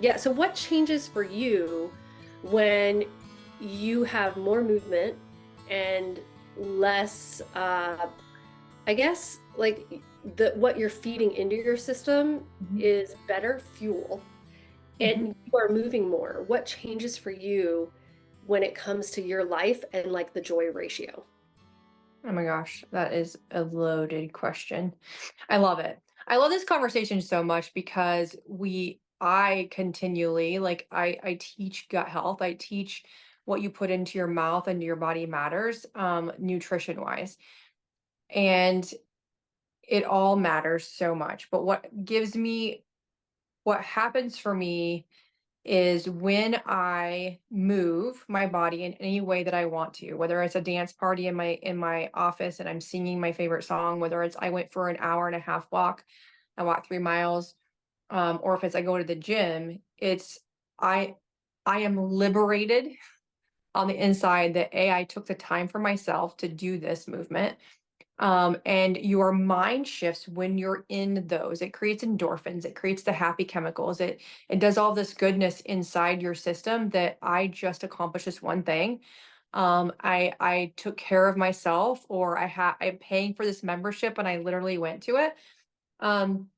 Yeah. So what changes for you when you have more movement and less, I guess, like the what you're feeding into your system Mhm. is better fuel Mhm. and you are moving more. What changes for you when it comes to your life and like the joy ratio? Oh my gosh, that is a loaded question. I love it. I love this conversation so much because I continually, I teach gut health. I teach what you put into your mouth and your body matters, nutrition wise. And it all matters so much. But what happens for me is when I move my body in any way that I want to, whether it's a dance party in my office and I'm singing my favorite song, whether it's I went for an hour and a half walk, I walked 3 miles, or if it's I go to the gym, it's I I am liberated on the inside that I took the time for myself to do this movement. And your mind shifts when you're in those. It creates endorphins, it creates the happy chemicals, it does all this goodness inside your system that I just accomplished this one thing. I took care of myself, or I'm paying for this membership and I literally went to it. Um,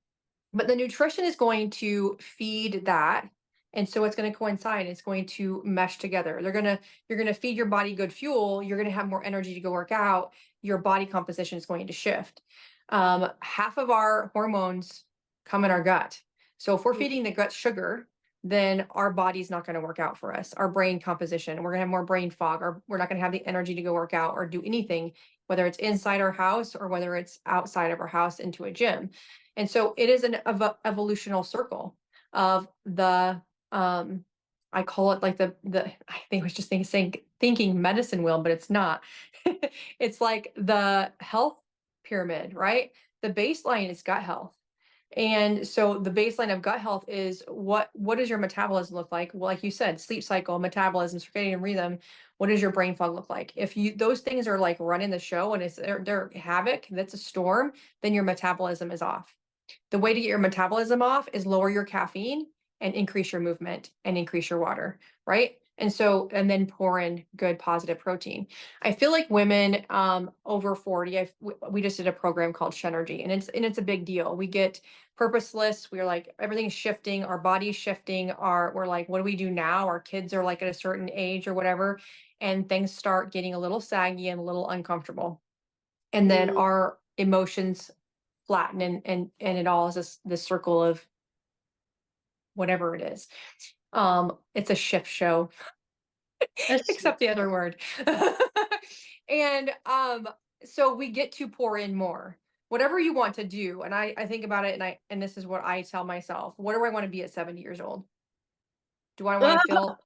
but the nutrition is going to feed that. And so it's going to coincide. It's going to mesh together. You're going to feed your body good fuel. You're going to have more energy to go work out. Your body composition is going to shift. Half of our hormones come in our gut. So if we're feeding the gut sugar, then our body's not going to work out for us. Our brain composition, we're going to have more brain fog, or we're not going to have the energy to go work out or do anything, whether it's inside our house or whether it's outside of our house into a gym. And so it is an evolutional circle of the I call it like the I think I was just thinking medicine wheel, but it's not. It's like the health pyramid, right? The baseline is gut health. And so the baseline of gut health is what does your metabolism look like? Well, like you said, sleep cycle, metabolism, circadian rhythm. What does your brain fog look like? If you those things are like running the show and they're havoc, that's a storm, then your metabolism is off. The way to get your metabolism off is lower your caffeine and increase your movement and increase your water, right? And then pour in good positive protein. I feel like women over 40, we just did a program called Shenergy, and it's a big deal. We get purposeless. We're like everything's shifting, our body's shifting. We're like, what do we do now? Our kids are like at a certain age or whatever, and things start getting a little saggy and a little uncomfortable. And then Mm-hmm. our emotions flatten, and it all is this circle of whatever it is. It's a shift show, except the other word. And so we get to pour in more. Whatever you want to do. And I think about it, and this is what I tell myself. What do I want to be at 70 years old? Do I want to feel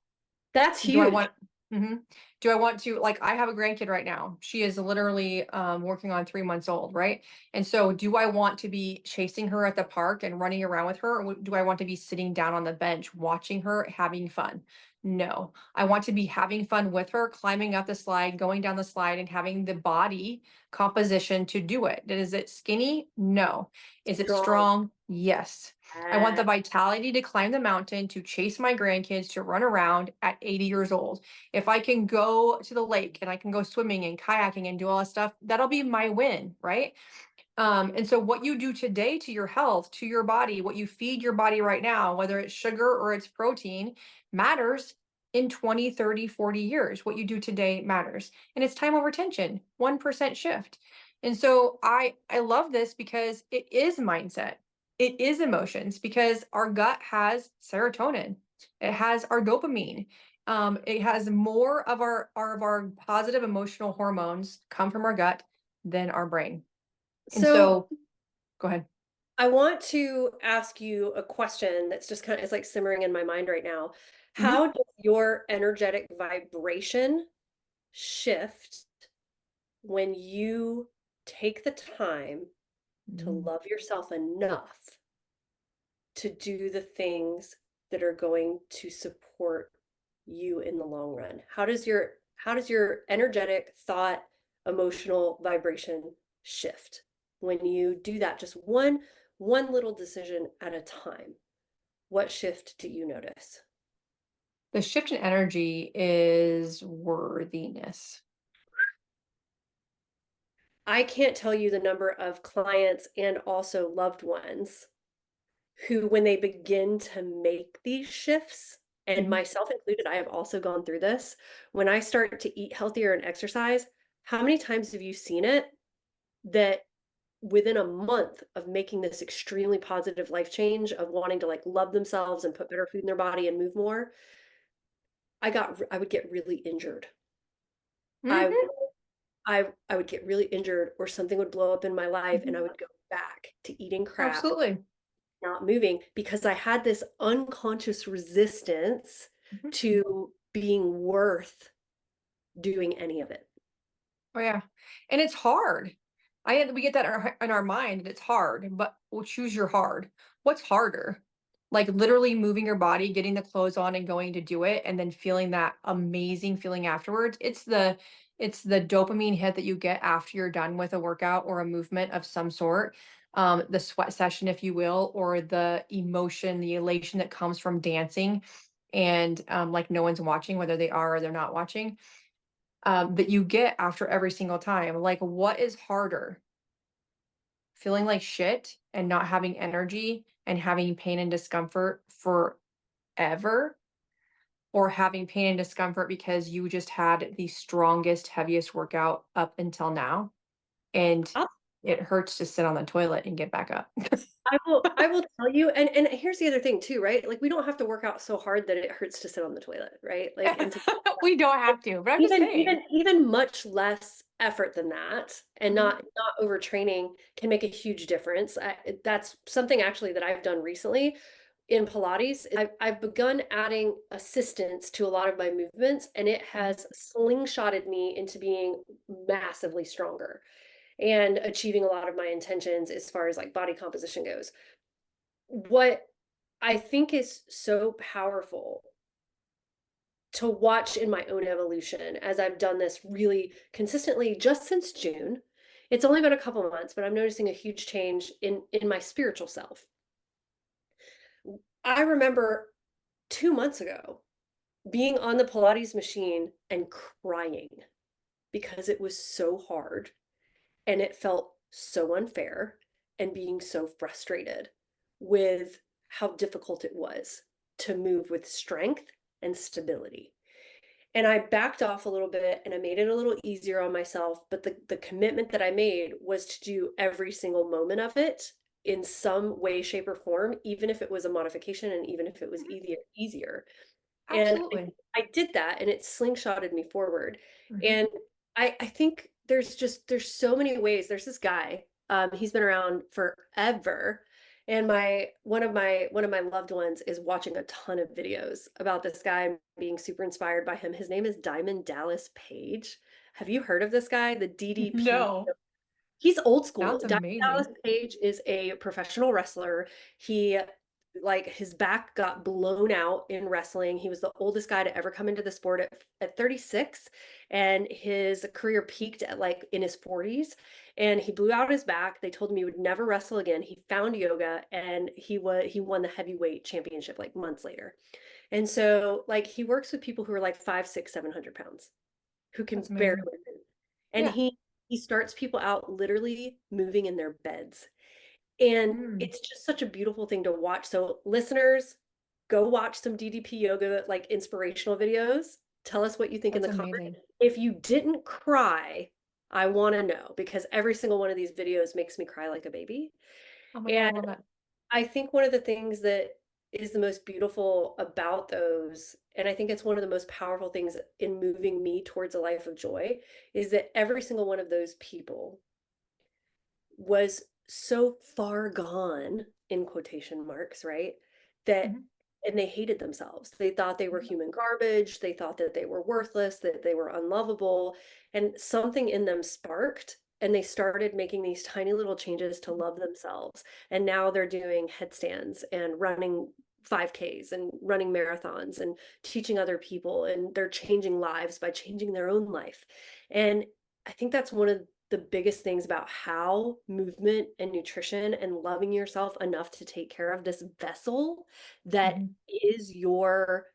That's Do I huge. want Mhm. Do I want to, like, I have a grandkid right now. She is literally, working on 3 months old, right? And so do I want to be chasing her at the park and running around with her, or do I want to be sitting down on the bench watching her having fun? No. I want to be having fun with her, climbing up the slide, going down the slide, and having the body composition to do it. Is it skinny? No. Is it Strong. strong? Yes. I want the vitality to climb the mountain, to chase my grandkids, to run around at 80 years old. If I can go to the lake and I can go swimming and kayaking and do all that stuff, that'll be my win, right? And so what you do today to your health, to your body, what you feed your body right now, whether it's sugar or it's protein, matters in 20, 30, 40 years. What you do today matters. And it's time over tension, 1% shift. And so I love this because it is mindset. It is emotions, because our gut has serotonin. It has our dopamine. It has more of our positive emotional hormones come from our gut than our brain. And So so go ahead. I want to ask you a question that's just kind of, it's like simmering in my mind right now. Mhm, How does your energetic vibration shift when you take the time to mhm. love yourself enough to do the things that are going to support you in the long run? How does your energetic thought, emotional vibration shift when you do that just one little decision at a time? what shift do you notice? The shift in energy is worthiness. I can't tell you the number of clients and also loved ones who, when they begin to make these shifts, and Mhm. myself included, I have also gone through this. When I start to eat healthier and exercise, how many times have you seen it that within a month of making this extremely positive life change of wanting to like love themselves and put better food in their body and move more, I would get really injured. I Mhm. I would get really injured or something would blow up in my life and I Mhm. would go back to eating crap, Absolutely. not moving because I had this unconscious resistance Mhm. to being worth doing any of it. Oh yeah, and it's hard. We get that in our mind, and it's hard. But we'll choose your hard. What's harder? Like literally moving your body, getting the clothes on, and going to do it, and then feeling that amazing feeling afterwards. It's the dopamine hit that you get after you're done with a workout or a movement of some sort. The sweat session, if you will, or the emotion, the elation that comes from dancing, and like no one's watching, whether they are or they're not watching, that you get after every single time. Like, what is harder? Feeling like shit and not having energy and having pain and discomfort forever, or having pain and discomfort because you just had the strongest, heaviest workout up until now, and I'll it hurts to sit on the toilet and get back up. I will tell you, and here's the other thing too, right? Like we don't have to work out so hard that it hurts to sit on the toilet, right? Like and to We don't have to, but I'm just saying. even much less effort than that and Mhm, not overtraining can make a huge difference. That's something actually that I've done recently in Pilates. I've begun adding assistance to a lot of my movements, and it mhm. has slingshotted me into being massively stronger and achieving a lot of my intentions as far as like body composition goes. What I think is so powerful to watch in my own evolution as I've done this really consistently just since June. It's only been a couple months, but I'm noticing a huge change in my spiritual self. I remember 2 months ago being on the Pilates machine and crying because it was so hard and it felt so unfair and being so frustrated with how difficult it was to move with strength and stability. And I backed off a little bit and I made it a little easier on myself. But the commitment that I made was to do every single moment of it in some way, shape, or form, even if it was a modification and even if it was Mhm. easier. And Absolutely. I did that and it slingshotted me forward. Mhm, And I think there's so many ways. There's this guy, he's been around forever. And one of my loved ones is watching a ton of videos about this guy being super inspired by him. His name is Diamond Dallas Page. Have you heard of this guy? The DDP. no. He's old school. Sounds Diamond Dallas amazing. Page is a professional wrestler. He like his back got blown out in wrestling. He was the oldest guy to ever come into the sport at 36, and his career peaked at like in his 40s, and he blew out his back. They told him he would never wrestle again. He found yoga and he won the heavyweight championship like months later. And so like he works with people who are like 5, 6, 700 pounds who can That's barely amazing. move. And Yeah. he starts people out literally moving in their beds. And Mm, it's just such a beautiful thing to watch. So listeners, go watch some DDP yoga like inspirational videos. Tell us what you think in that's the comments. amazing. If you didn't cry, I want to know because every single one of these videos makes me cry like a baby. Oh my God, I And love that. I think one of the things that is the most beautiful about those, and I think it's one of the most powerful things in moving me towards a life of joy, is that every single one of those people was so far gone in quotation marks, right? That Mhm, and they hated themselves. They thought they were mhm, human garbage. They thought that they were worthless, that they were unlovable. And something in them sparked, and they started making these tiny little changes to mhm. love themselves. And now they're doing headstands and running 5Ks and running marathons and teaching other people. And they're changing lives by changing their own life. And I think that's one of the biggest things about how movement and nutrition and loving yourself enough to take care of this vessel that Mhm. is your,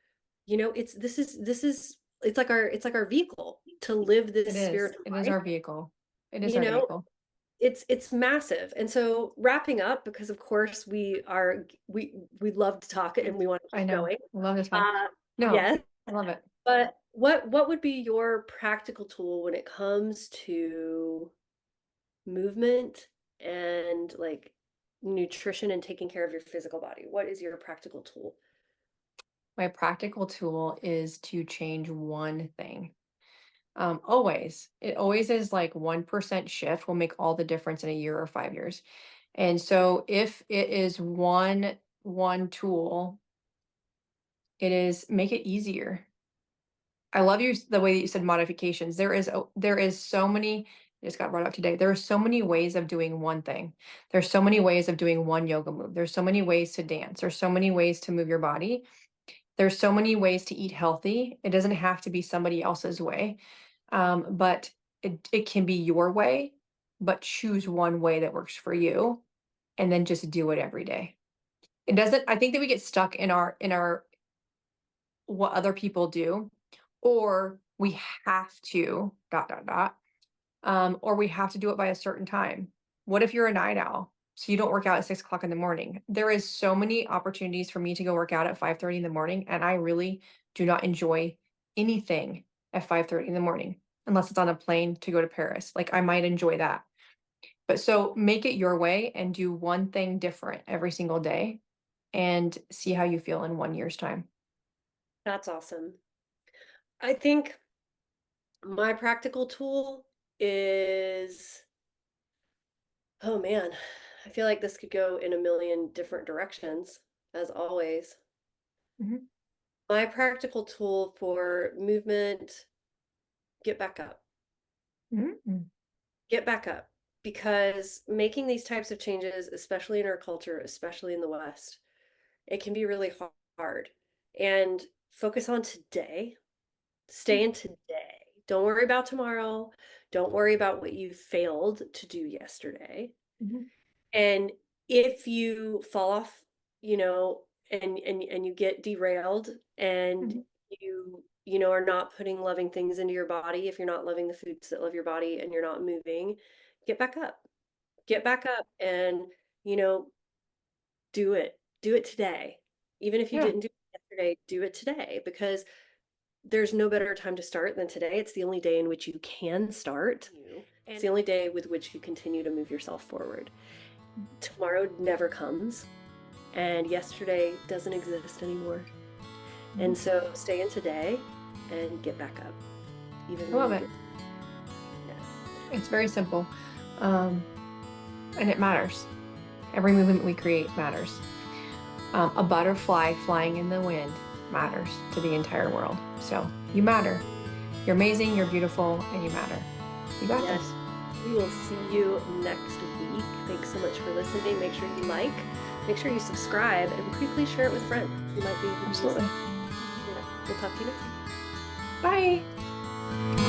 it's like our vehicle to live It this is. spiritual It is life, our vehicle. It is you our know, vehicle. it's massive. And so wrapping up, because of course we love to talk and we want to I keep know. going. I love this one. Uh, No, yes, I love it. but what would be your practical tool when it comes to movement and like nutrition and taking care of your physical body? What is your practical tool? My practical tool is to change one thing. Always. It always is like 1% shift will make all the difference in a year or 5 years. And so if it is one tool, it is make it easier. I love the way that you said modifications. There is so many, I just got brought up today. There are so many ways of doing one thing. There's so many ways of doing one yoga move. There's so many ways to dance. There's so many ways to move your body. There's so many ways to eat healthy. It doesn't have to be somebody else's way. But it can be your way, but choose one way that works for you and then just do it every day. It doesn't, I think that we get stuck in our what other people do, or we have to dot dot dot, or we have to do it by a certain time. What if you're a night owl? So you don't work out at 6 o'clock in the morning. There is so many opportunities for me to go work out at 5:30 in the morning, and I really do not enjoy anything at 5:30 in the morning, unless it's on a plane to go to Paris. Like I might enjoy that. But so make it your way and do one thing different every single day and see how you feel in 1 year's time. That's awesome. I think my practical tool is, oh man, I feel like this could go in a million different directions, as always. Mhm. My practical tool for movement, get back up. Mhm. Get back up. Because making these types of changes, especially in our culture, especially in the West, it can be really hard. And focus on today. Stay in today. Don't worry about tomorrow. Don't worry about what you failed to do yesterday. Mhm. And if you fall off, you know, and you get derailed and Mhm. are not putting loving things into your body, if you're not loving the foods that love your body and you're not moving, get back up. Get back up and, you know, do it. Do it today. Even if you Yeah. didn't do it yesterday, do it today because there's no better time to start than today. It's the only day in which you can start. It's the only day with which you continue to move yourself forward. Tomorrow never comes, and yesterday doesn't exist anymore. And Mhm. so stay in today and get back up, even I when love you it. get, yeah. It's very simple. Um, and it matters. Every movement we create matters. A butterfly flying in the wind matters to the entire world. So you matter. You're amazing, you're beautiful, and you matter. You got Yes. this. We will see you next week. Thanks so much for listening. Make sure you like, make sure you subscribe, and quickly share it with friends who might be able to use it. Absolutely. Yeah. We'll talk to you next time. Bye.